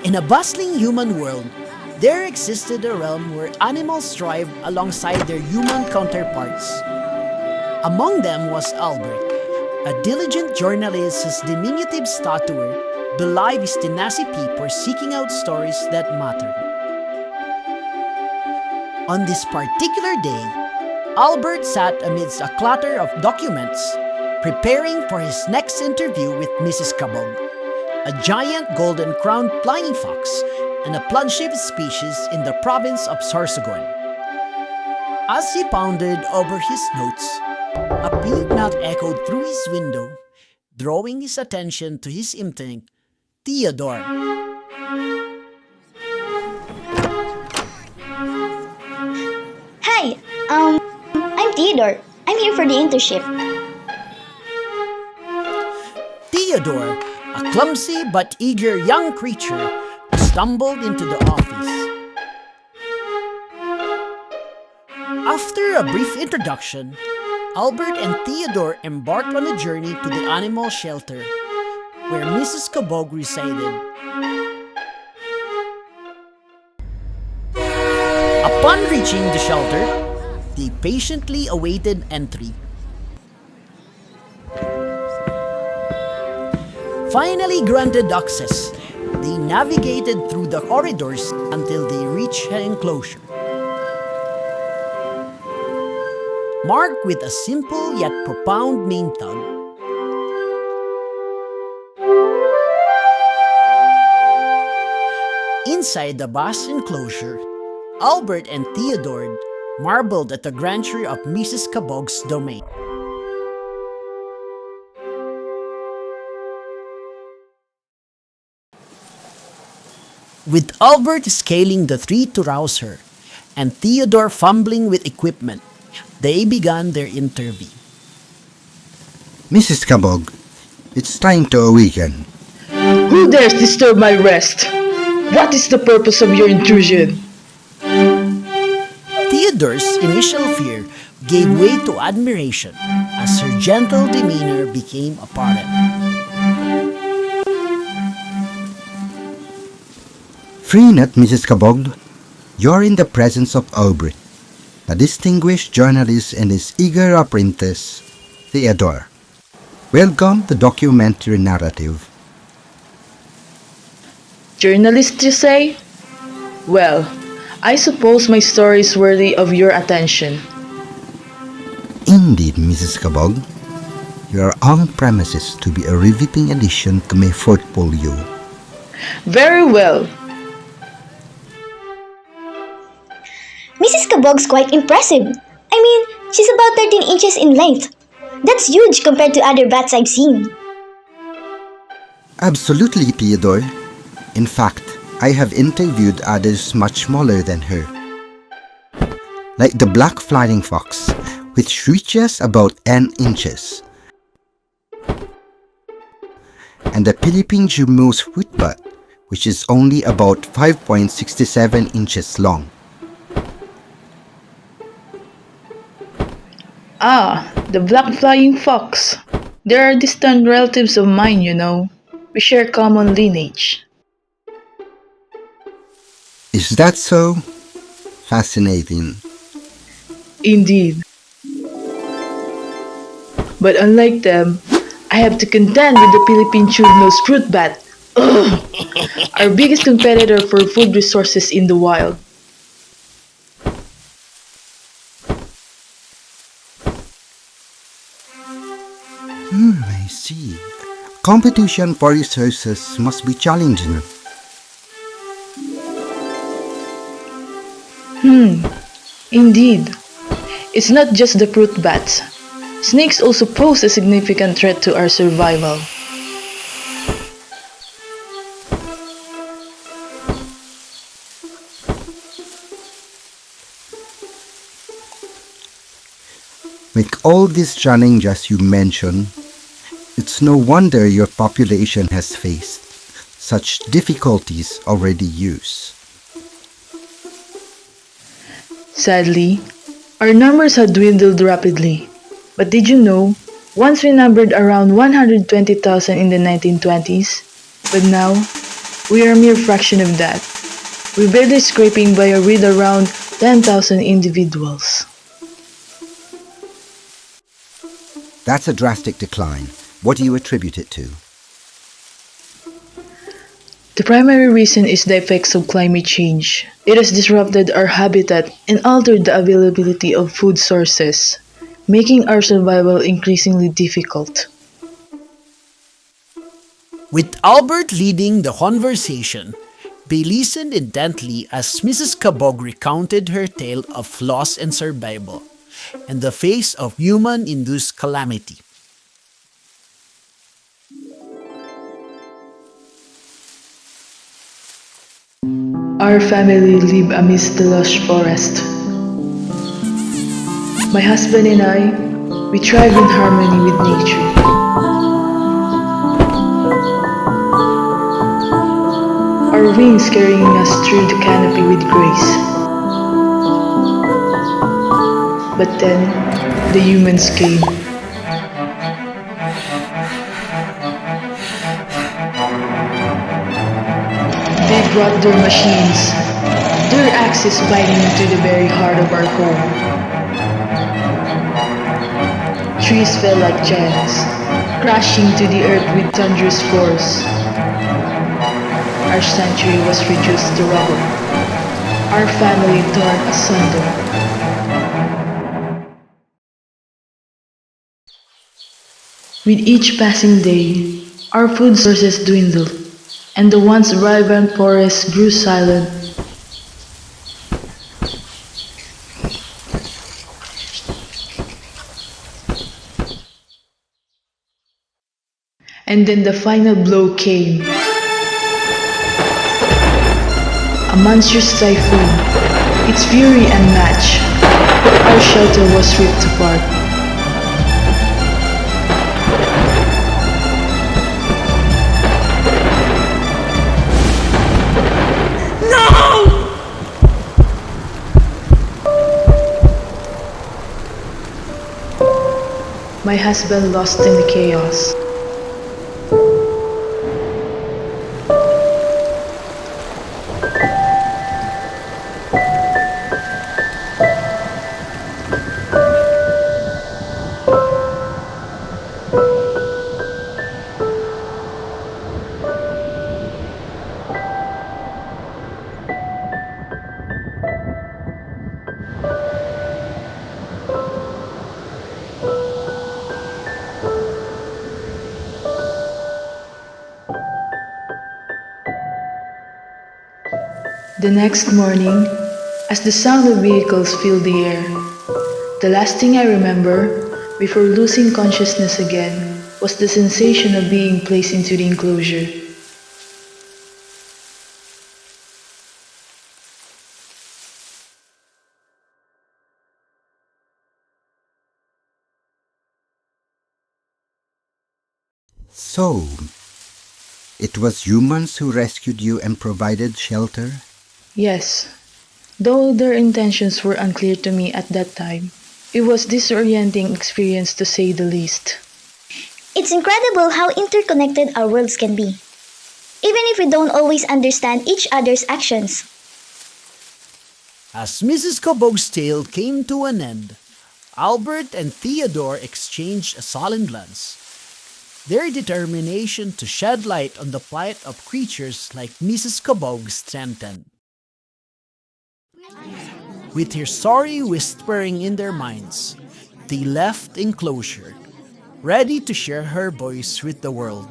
In a bustling human world, there existed a realm where animals thrived alongside their human counterparts. Among them was Albert, a diligent journalist whose diminutive stature belied his tenacity for seeking out stories that mattered. On this particular day, Albert sat amidst a clutter of documents, preparing for his next interview with Mrs. Kabog, a giant golden-crowned flying fox and a flagship species in the province of Sorsogon. As he pondered over his notes, a pink knock echoed through his window, drawing his attention to his intern, Theodore. Hi, I'm Theodore. I'm here for the internship. Theodore, a clumsy but eager young creature, stumbled into the office. After a brief introduction, Albert and Theodore embarked on a journey to the animal shelter, where Mrs. Kabog resided. Upon reaching the shelter, they patiently awaited entry. Finally granted access, they navigated through the corridors until they reached the enclosure. Marked with a simple yet profound name tag. Inside the vast enclosure, Albert and Theodore marveled at the grandeur of Mrs. Kabog's domain. With Albert scaling the tree to rouse her, and Theodore fumbling with equipment, they began their interview. Mrs. Kabog, it's time to awaken. Who dares disturb my rest? What is the purpose of your intrusion? Theodore's initial fear gave way to admiration as her gentle demeanor became apparent. Free not, Mrs. Kabog. You're in the presence of Albert, a distinguished journalist and his eager apprentice, Theodore. Welcome to documentary narrative. Journalist, you say? Well, I suppose my story is worthy of your attention. Indeed, Mrs. Kabog. You are on premises to be a riveting addition to my portfolio. Very well. Mrs. Kabog's quite impressive. I mean, she's about 13 inches in length. That's huge compared to other bats I've seen. Absolutely, Theodore. In fact, I have interviewed others much smaller than her. Like the black flying fox, which reaches about 10 inches. And the Philippine Jumo's fruit bat, which is only about 5.67 inches long. Ah, the black flying fox. They are distant relatives of mine, you know. We share common lineage. Is that so? Fascinating. Indeed. But unlike them, I have to contend with the Philippine Chudnose fruit bat. Ugh! Our biggest competitor for food resources in the wild. I see. Competition for resources must be challenging. Indeed. It's not just the fruit bats. Snakes also pose a significant threat to our survival. With all these challenges you mentioned, it's no wonder your population has faced such difficulties over the years. Sadly, our numbers have dwindled rapidly. But did you know, once we numbered around 120,000 in the 1920s, but now We are a mere fraction of that. We're barely scraping by with around 10,000 individuals. That's a drastic decline. What do you attribute it to? The primary reason is the effects of climate change. It has disrupted our habitat and altered the availability of food sources, making our survival increasingly difficult. With Albert leading the conversation, they listened intently as Mrs. Kabog recounted her tale of loss and survival, in the face of human-induced calamity. Our family live amidst the lush forest. My husband and I, we thrive in harmony with nature. Our wings carrying us through the canopy with grace. But then, the humans came. They brought their machines, their axes biting into the very heart of our home. Trees fell like giants, crashing to the earth with thunderous force. Our sanctuary was reduced to rubble, our family torn asunder. With each passing day, our food sources dwindled, and the once vibrant forests grew silent. And then the final blow came. A monstrous typhoon, its fury unmatched. Our shelter was ripped apart. My husband lost in the chaos. The next morning, as the sound of vehicles filled the air, the last thing I remember, before losing consciousness again, was the sensation of being placed into the enclosure. So, it was humans who rescued you and provided shelter? Yes, though their intentions were unclear to me at that time, it was disorienting experience to say the least. It's incredible how interconnected our worlds can be, even if we don't always understand each other's actions. As Mrs. Kabog's tale came to an end, Albert and Theodore exchanged a solemn glance. Their determination to shed light on the plight of creatures like Mrs. Kabog strengthened. With her story whispering in their minds, they left enclosure, ready to share her voice with the world.